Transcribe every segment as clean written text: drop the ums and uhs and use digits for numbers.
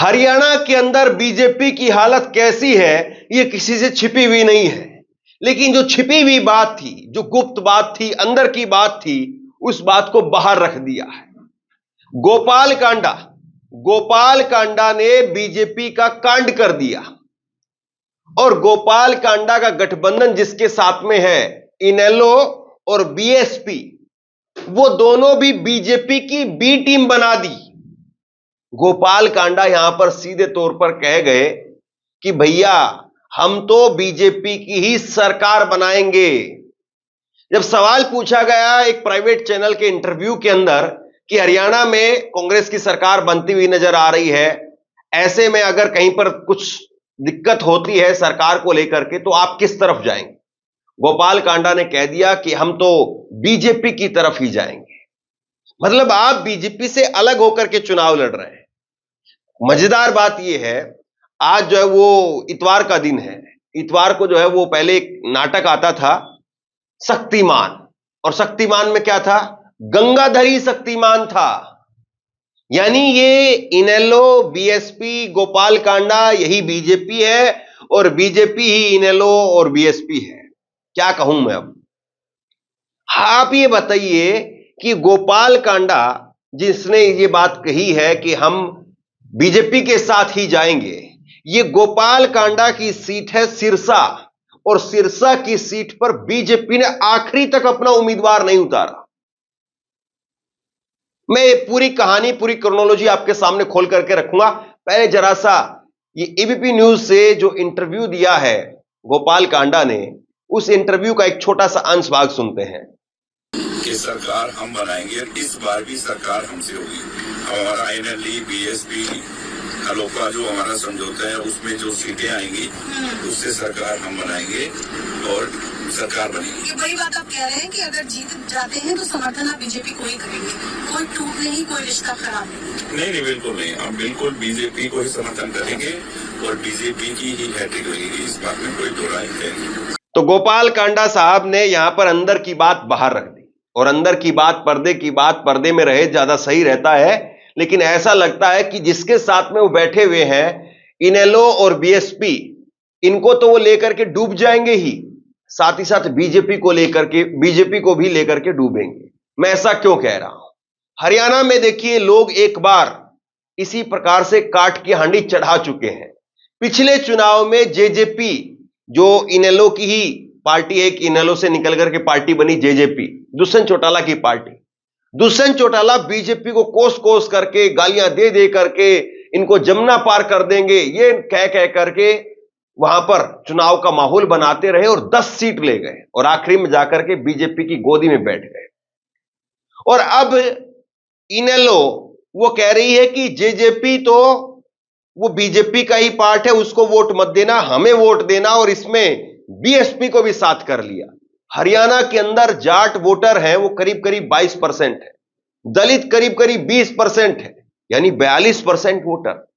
हरियाणा के अंदर बीजेपी की हालत कैसी है, यह किसी से छिपी हुई नहीं है। लेकिन जो छिपी हुई बात थी, जो गुप्त बात थी, अंदर की बात थी, उस बात को बाहर रख दिया है। गोपाल कांडा ने बीजेपी का कांड कर दिया। और गोपाल कांडा का गठबंधन जिसके साथ में है, इनेलो और बीएसपी, वो दोनों भी बीजेपी की बी टीम बना दी। गोपाल कांडा यहां पर सीधे तौर पर कह गए कि भैया हम तो बीजेपी की ही सरकार बनाएंगे। जब सवाल पूछा गया एक प्राइवेट चैनल के इंटरव्यू के अंदर कि हरियाणा में कांग्रेस की सरकार बनती हुई नजर आ रही है, ऐसे में अगर कहीं पर कुछ दिक्कत होती है सरकार को लेकर के तो आप किस तरफ जाएंगे, गोपाल कांडा ने कह दिया कि हम तो बीजेपी की तरफ ही जाएंगे। मतलब आप बीजेपी से अलग होकर के चुनाव लड़ रहे हैं। मजेदार बात यह है, आज जो है वो इतवार का दिन है। इतवार को जो है वो पहले एक नाटक आता था शक्तिमान, और शक्तिमान में क्या था, गंगाधरी शक्तिमान था। यानी ये इनेलो, बीएसपी, गोपाल कांडा यही बीजेपी है और बीजेपी ही इनेलो और बीएसपी है। क्या कहूं मैं अब। आप ये बताइए कि गोपाल कांडा जिसने ये बात कही है कि हम बीजेपी के साथ ही जाएंगे, ये गोपाल कांडा की सीट है सिरसा, और सिरसा की सीट पर बीजेपी ने आखिरी तक अपना उम्मीदवार नहीं उतारा। मैं पूरी कहानी, पूरी क्रोनोलॉजी आपके सामने खोल करके रखूंगा। पहले जरा सा ये एबीपी न्यूज से जो इंटरव्यू दिया है गोपाल कांडा ने, उस इंटरव्यू का एक छोटा सा अंश भाग सुनते हैं। कि सरकार हम बनाएंगे, इस बार भी सरकार हमसे होगी। हमारा एनएलई, बीएसपी, अलोका जो हमारा समझौता है उसमें जो सीटें आएंगी उससे सरकार हम बनाएंगे और सरकार बनेगी। ये बड़ी बात आप कह रहे हैं कि अगर जीत जाते हैं तो समर्थन आप बीजेपी को ही करेंगे, कोई टूट नहीं, कोई रिश्ता खराब नहीं। नहीं, बिल्कुल नहीं, हम बिल्कुल बीजेपी को ही समर्थन करेंगे और बीजेपी की ही हैट्रिक लगेगी, इस बात में कोई दो राय है नहीं। तो गोपाल कांडा साहब ने यहां पर अंदर की बात बाहर रख दी, और अंदर की बात, पर्दे की बात पर्दे में रहे ज्यादा सही रहता है। लेकिन ऐसा लगता है कि जिसके साथ में वो बैठे हुए हैं, इनेलो और बीएसपी, इनको तो वो लेकर के डूब जाएंगे ही, साथ ही साथ बीजेपी को लेकर के, बीजेपी को भी लेकर के डूबेंगे। मैं ऐसा क्यों कह रहा हूं, हरियाणा में देखिए लोग एक बार इसी प्रकार से काट की हांडी चढ़ा चुके हैं। पिछले चुनाव में जेजेपी, जो इनेलो की ही पार्टी है, इनेलो से निकल करके पार्टी बनी जेजेपी, दुष्यंत चौटाला की पार्टी, दुष्यंत चौटाला बीजेपी को कोस कोस करके, गालियां दे दे करके, इनको जमुना पार कर देंगे, ये कह करके वहां पर चुनाव का माहौल बनाते रहे और 10 सीट ले गए और आखिरी में जाकर के बीजेपी की गोदी में बैठ गए। और अब इनेलो वो कह रही है कि जेजेपी तो वो बीजेपी का ही पार्ट है, उसको वोट मत देना, हमें वोट देना, और इसमें बीएसपी को भी साथ कर लिया। हरियाणा के अंदर जाट वोटर हैं वो करीब करीब 22% है, दलित करीब करीब 20% है, यानी 42% वोटर।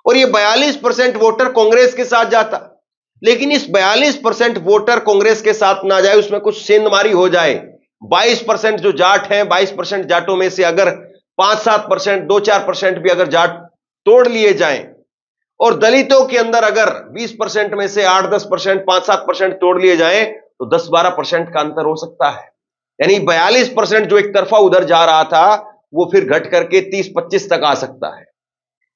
और ये 42% वोटर कांग्रेस के साथ जाता, लेकिन इस 42% वोटर कांग्रेस के साथ ना जाए, उसमें कुछ सेंधमारी हो जाए, 22% जो जाट हैं, 22% जाटों में से अगर 5-7%, 2-4% भी अगर जाट तोड़ लिए जाएं, और दलितों के अंदर अगर 20% में से 8-10%, 5-7% तोड़ लिए जाएं, तो 10-12% का अंतर हो सकता है। यानी 42% जो एक तरफा उधर जा रहा था वो फिर घट करके 30-25 तक आ सकता है।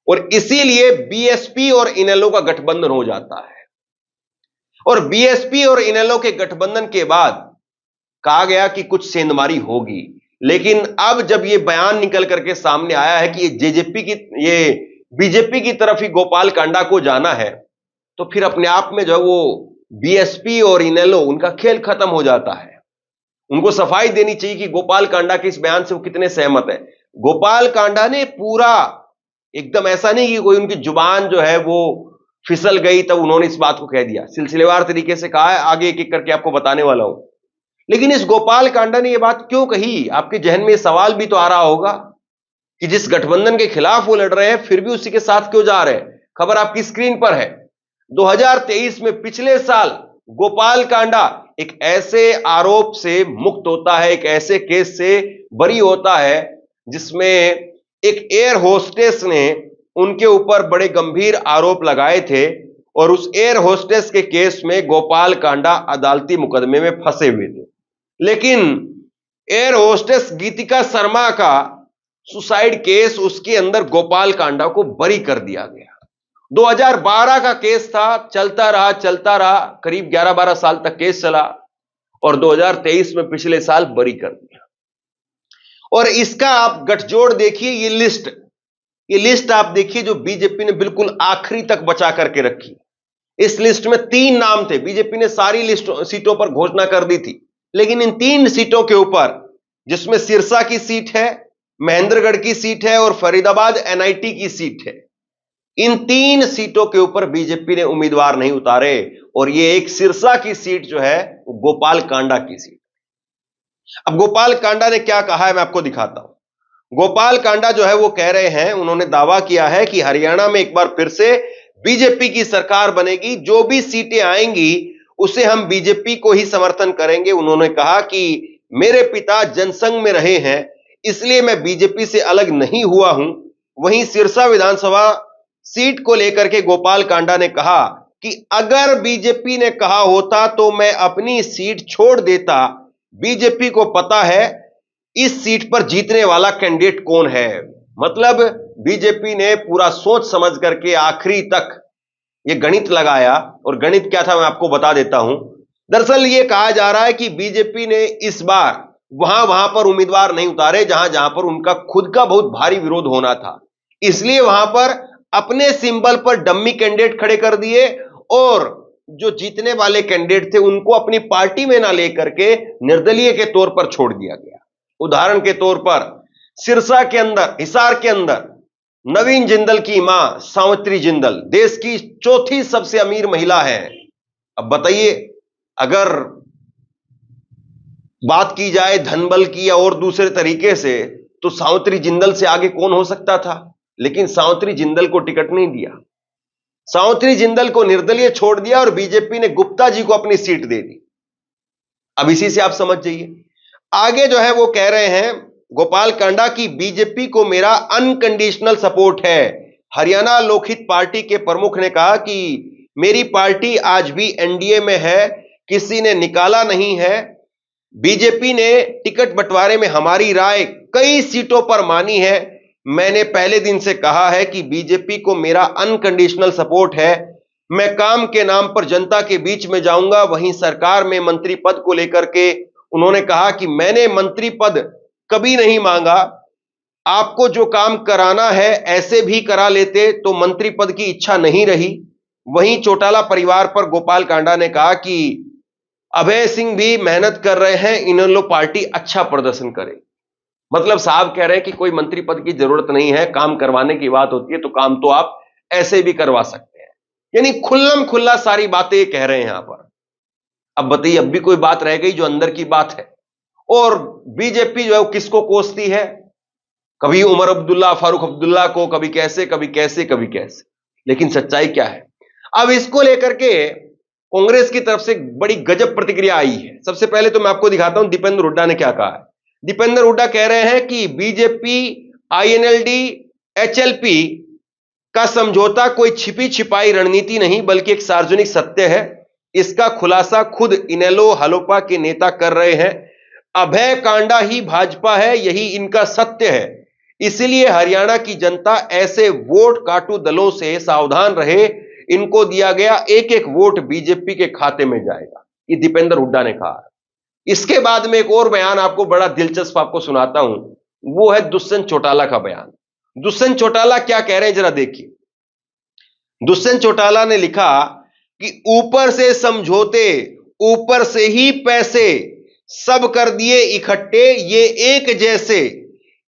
और इसीलिए बीएसपी और इनेलो का गठबंधन हो जाता है। और बीएसपी और इनेलो के गठबंधन के बाद कहा गया कि कुछ सेंधमारी होगी, लेकिन अब जब यह बयान निकल करके सामने आया है कि ये बीजेपी की तरफ ही गोपाल कांडा को जाना है, तो फिर अपने आप में जो है वो बीएसपी और इनेलो, उनका खेल खत्म हो जाता है। उनको सफाई देनी चाहिए कि गोपाल कांडा के इस बयान से वो कितने सहमत है। गोपाल कांडा ने पूरा एकदम ऐसा नहीं कि कोई उनकी जुबान जो है वो फिसल गई तब उन्होंने इस बात को कह दिया, सिलसिलेवार तरीके से कहा है, आगे एक एक करके आपको बताने वाला हूं। लेकिन इस गोपाल कांडा ने यह बात क्यों कही, आपके जहन में सवाल भी तो आ रहा होगा कि जिस गठबंधन के खिलाफ वो लड़ रहे हैं फिर भी उसी के साथ क्यों जा रहे हैं। खबर आपकी स्क्रीन पर है। 2023 में, पिछले साल, गोपाल कांडा एक ऐसे आरोप से मुक्त होता है, एक ऐसे केस से बरी होता है जिसमें एक एयर होस्टेस ने उनके ऊपर बड़े गंभीर आरोप लगाए थे और उस एयर होस्टेस के केस में गोपाल कांडा अदालती मुकदमे में फंसे हुए थे। लेकिन एयर होस्टेस गीतिका शर्मा का सुसाइड केस, उसके अंदर गोपाल कांडा को बरी कर दिया गया। 2012 का केस था, चलता रहा, करीब 11-12 साल तक केस चला और 2023 में पिछले साल बरी कर दिया। और इसका आप गठजोड़ देखिए, ये लिस्ट आप देखिए जो बीजेपी ने बिल्कुल आखिरी तक बचा करके रखी। इस लिस्ट में 3 नाम थे। बीजेपी ने सारी सीटों पर घोषणा कर दी थी, लेकिन इन 3 सीटों के ऊपर, जिसमें सिरसा की सीट है, महेंद्रगढ़ की सीट है और फरीदाबाद एनआईटी की सीट है, इन 3 सीटों के ऊपर बीजेपी ने उम्मीदवार नहीं उतारे। और ये एक सिरसा की सीट जो है वो गोपाल कांडा की सीट। अब गोपाल कांडा ने क्या कहा है मैं आपको दिखाता हूं। गोपाल कांडा जो है वो कह रहे हैं, उन्होंने दावा किया है कि हरियाणा में एक बार फिर से बीजेपी की सरकार बनेगी, जो भी सीटें आएंगी उसे हम बीजेपी को ही समर्थन करेंगे। उन्होंने कहा कि मेरे पिता जनसंघ में रहे हैं, इसलिए मैं बीजेपी से अलग नहीं हुआ हूं। वहीं सिरसा विधानसभा सीट को लेकर के गोपाल कांडा ने कहा कि अगर बीजेपी ने कहा होता तो मैं अपनी सीट छोड़ देता। बीजेपी को पता है इस सीट पर जीतने वाला कैंडिडेट कौन है। मतलब बीजेपी ने पूरा सोच समझ करके आखिरी तक यह गणित लगाया, और गणित क्या था मैं आपको बता देता हूं। दरअसल यह कहा जा रहा है कि बीजेपी ने इस बार वहां पर उम्मीदवार नहीं उतारे जहां पर उनका खुद का बहुत भारी विरोध होना था, इसलिए वहां पर अपने सिंबल पर डम्मी कैंडिडेट खड़े कर दिए और जो जीतने वाले कैंडिडेट थे उनको अपनी पार्टी में ना लेकर के निर्दलीय के तौर पर छोड़ दिया गया। उदाहरण के तौर पर सिरसा के अंदर, हिसार के अंदर नवीन जिंदल की मां सावित्री जिंदल देश की 4थी सबसे अमीर महिला है। अब बताइए, अगर बात की जाए धनबल की या और दूसरे तरीके से, तो सावित्री जिंदल से आगे कौन हो सकता था। लेकिन सावित्री जिंदल को टिकट नहीं दिया, सावित्री जिंदल को निर्दलीय छोड़ दिया और बीजेपी ने गुप्ता जी को अपनी सीट दे दी। अब इसी से आप समझ जाइए। आगे जो है वो कह रहे हैं गोपाल कांडा की बीजेपी को मेरा अनकंडीशनल सपोर्ट है। हरियाणा लोकहित पार्टी के प्रमुख ने कहा कि मेरी पार्टी आज भी एनडीए में है, किसी ने निकाला नहीं है। बीजेपी ने टिकट बंटवारे में हमारी राय कई सीटों पर मानी है। मैंने पहले दिन से कहा है कि बीजेपी को मेरा अनकंडीशनल सपोर्ट है। मैं काम के नाम पर जनता के बीच में जाऊंगा। वहीं सरकार में मंत्री पद को लेकर के उन्होंने कहा कि मैंने मंत्री पद कभी नहीं मांगा, आपको जो काम कराना है ऐसे भी करा लेते, तो मंत्री पद की इच्छा नहीं रही। वहीं चौटाला परिवार पर गोपाल कांडा ने कहा कि अभय सिंह भी मेहनत कर रहे हैं, इन लोग पार्टी अच्छा प्रदर्शन करे। मतलब साहब कह रहे हैं कि कोई मंत्री पद की जरूरत नहीं है, काम करवाने की बात होती है तो काम तो आप ऐसे भी करवा सकते हैं। यानी खुल्लम खुल्ला सारी बातें कह रहे हैं यहां पर। अब बताइए, अब भी कोई बात रह गई जो अंदर की बात है। और बीजेपी जो है वो किसको कोसती है, कभी उमर अब्दुल्ला, फारूक अब्दुल्ला को, कभी कैसे कभी कैसे कभी कैसे। लेकिन सच्चाई क्या है, अब इसको लेकर के कांग्रेस की तरफ से बड़ी गजब प्रतिक्रिया आई है। सबसे पहले तो मैं आपको दिखाता हूं दीपेंद्र हुड्डा ने क्या कहा है। दीपेंद्र हुड्डा कह रहे हैं कि बीजेपी, आईएनएलडी, एचएलपी का समझौता कोई छिपी छिपाई रणनीति नहीं बल्कि एक सार्वजनिक सत्य है। इसका खुलासा खुद इनेलो हलोपा के नेता कर रहे हैं। अभय कांडा ही भाजपा है, यही इनका सत्य है। इसलिए हरियाणा की जनता ऐसे वोट काटू दलों से सावधान रहे। इनको दिया गया एक एक वोट बीजेपी के खाते में जाएगा, ये दीपेंद्र हुड्डा ने कहा। इसके बाद में एक और बयान आपको बड़ा दिलचस्प आपको सुनाता हूं, वो है दुष्यंत चौटाला का बयान। दुष्यंत चौटाला क्या कह रहे हैं जरा देखिए। दुष्यंत चौटाला ने लिखा कि ऊपर से समझौते, ऊपर से ही पैसे, सब कर दिए इकट्ठे ये एक जैसे,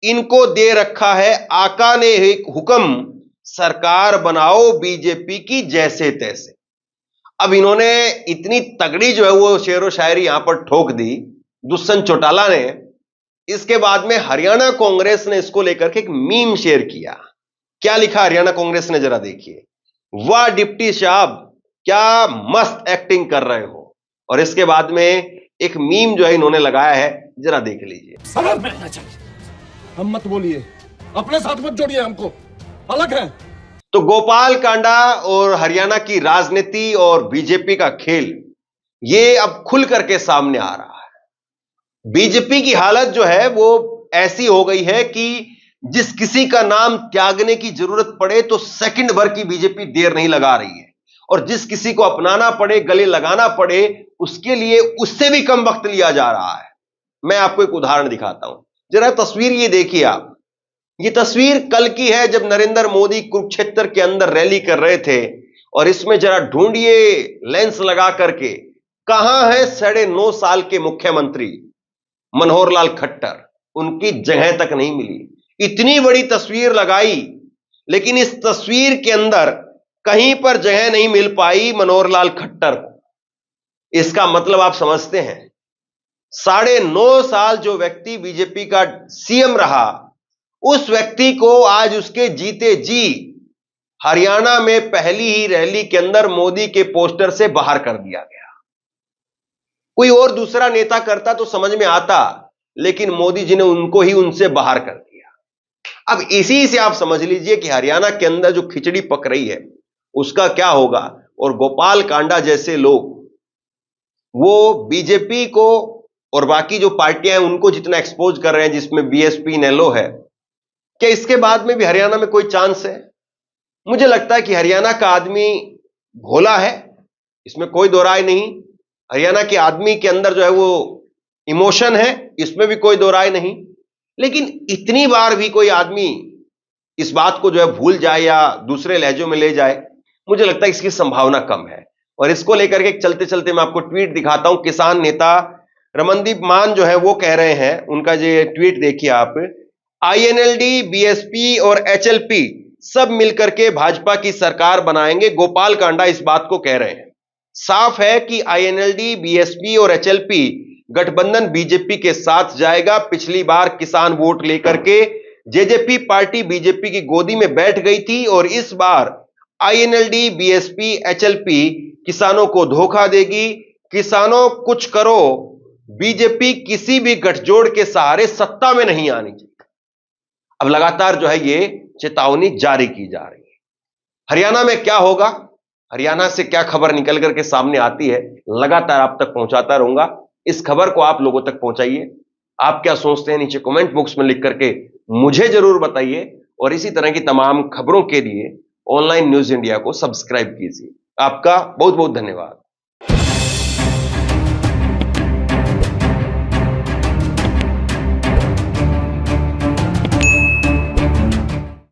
इनको दे रखा है आका ने एक हुक्म, सरकार बनाओ बीजेपी की जैसे तैसे। अब इन्होंने इतनी तगड़ी जो है वो शेरो शायरी यहां पर ठोक दी दुष्यंत चौटाला ने। इसके बाद में हरियाणा कांग्रेस ने इसको लेकर के एक मीम शेयर किया। क्या लिखा हरियाणा कांग्रेस ने जरा देखिए। वाह डिप्टी साहब, क्या मस्त एक्टिंग कर रहे हो। और इसके बाद में एक मीम जो है इन्होंने लगाया है, जरा देख लीजिए। अलग रहना चाहिए, हम मत बोलिए, अपने साथ मत जोड़िए, हमको अलग है। तो गोपाल कांडा और हरियाणा की राजनीति और बीजेपी का खेल ये अब खुल करके सामने आ रहा है। बीजेपी की हालत जो है वो ऐसी हो गई है कि जिस किसी का नाम त्यागने की जरूरत पड़े तो सेकंड भर की बीजेपी देर नहीं लगा रही है, और जिस किसी को अपनाना पड़े, गले लगाना पड़े, उसके लिए उससे भी कम वक्त लिया जा रहा है। मैं आपको एक उदाहरण दिखाता हूं, जरा तस्वीर ये देखिए आप। ये तस्वीर कल की है जब नरेंद्र मोदी कुरुक्षेत्र के अंदर रैली कर रहे थे, और इसमें जरा ढूंढिए लेंस लगा करके कहां है 9.5 साल के मुख्यमंत्री मनोहर लाल खट्टर। उनकी जगह तक नहीं मिली। इतनी बड़ी तस्वीर लगाई, लेकिन इस तस्वीर के अंदर कहीं पर जगह नहीं मिल पाई मनोहर लाल खट्टर को। इसका मतलब आप समझते हैं, 9.5 साल जो व्यक्ति बीजेपी का सीएम रहा, उस व्यक्ति को आज उसके जीते जी हरियाणा में पहली ही रैली के अंदर मोदी के पोस्टर से बाहर कर दिया गया। कोई और दूसरा नेता करता तो समझ में आता, लेकिन मोदी जी ने उनको ही उनसे बाहर कर दिया। अब इसी से आप समझ लीजिए कि हरियाणा के अंदर जो खिचड़ी पक रही है उसका क्या होगा। और गोपाल कांडा जैसे लोग वो बीजेपी को और बाकी जो पार्टियां हैं उनको जितना एक्सपोज कर रहे हैं, जिसमें बीएसपी नेलो है, क्या इसके बाद में भी हरियाणा में कोई चांस है? मुझे लगता है कि हरियाणा का आदमी भोला है, इसमें कोई दो राय नहीं। हरियाणा के आदमी के अंदर जो है वो इमोशन है, इसमें भी कोई दो राय नहीं। लेकिन इतनी बार भी कोई आदमी इस बात को जो है भूल जाए या दूसरे लहजों में ले जाए, मुझे लगता है इसकी संभावना कम है। और इसको लेकर के चलते चलते मैं आपको ट्वीट दिखाता हूं। किसान नेता रमनदीप मान जो है वो कह रहे हैं, उनका जो ट्वीट देखिए आप, आईएनएलडी, बीएसपी और एचएलपी सब मिलकर के भाजपा की सरकार बनाएंगे। गोपाल कांडा इस बात को कह रहे हैं। साफ है कि आईएनएलडी, बीएसपी और एचएलपी गठबंधन बीजेपी के साथ जाएगा। पिछली बार किसान वोट लेकर के जेजेपी पार्टी बीजेपी की गोदी में बैठ गई थी, और इस बार आईएनएलडी, बीएसपी, एचएलपी किसानों को धोखा देगी। किसानों कुछ करो, बीजेपी किसी भी गठजोड़ के सहारे सत्ता में नहीं आनी चाहिए। अब लगातार जो है ये चेतावनी जारी की जा रही है। हरियाणा में क्या होगा, हरियाणा से क्या खबर निकल करके सामने आती है, लगातार आप तक पहुंचाता रहूंगा। इस खबर को आप लोगों तक पहुंचाइए। आप क्या सोचते हैं नीचे कमेंट बॉक्स में लिख करके मुझे जरूर बताइए, और इसी तरह की तमाम खबरों के लिए ऑनलाइन न्यूज इंडिया को सब्सक्राइब कीजिए। आपका बहुत बहुत धन्यवाद।